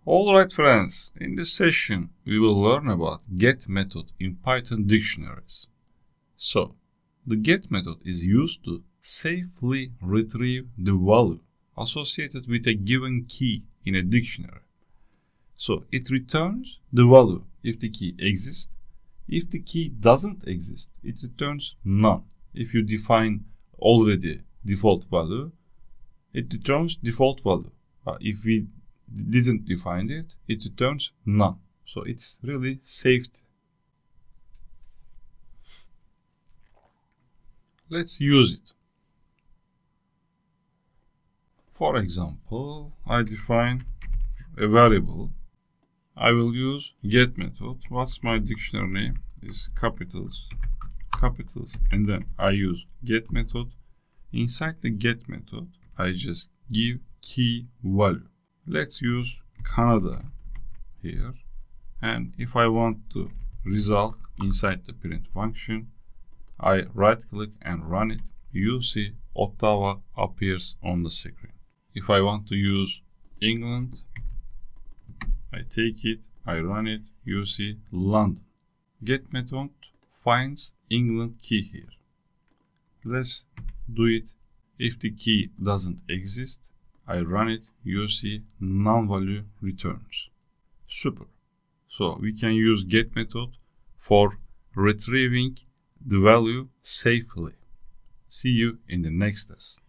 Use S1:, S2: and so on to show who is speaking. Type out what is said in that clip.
S1: Alright friends, in this session we will learn about get method in Python dictionaries. So, the get method is used to safely retrieve the value associated with a given key in a dictionary. So, it returns the value if the key exists. If the key doesn't exist, it returns none. If you define already default value, it returns default value. If we didn't define it, it returns none. So it's really safety. Let's use it. For example, I define a variable. I will use get method. What's my dictionary name? Is capitals, and then I use get method. Inside the get method, I just give key value. Let's use Canada here, and if I want to result inside the print function, I right click and run it. You see Ottawa appears on the screen. If I want to use England, I take it, I run it, you see London. Get method finds England key here. Let's do it. If the key doesn't exist, I run it, you see none value returns. Super. So we can use get method for retrieving the value safely. See you in the next test.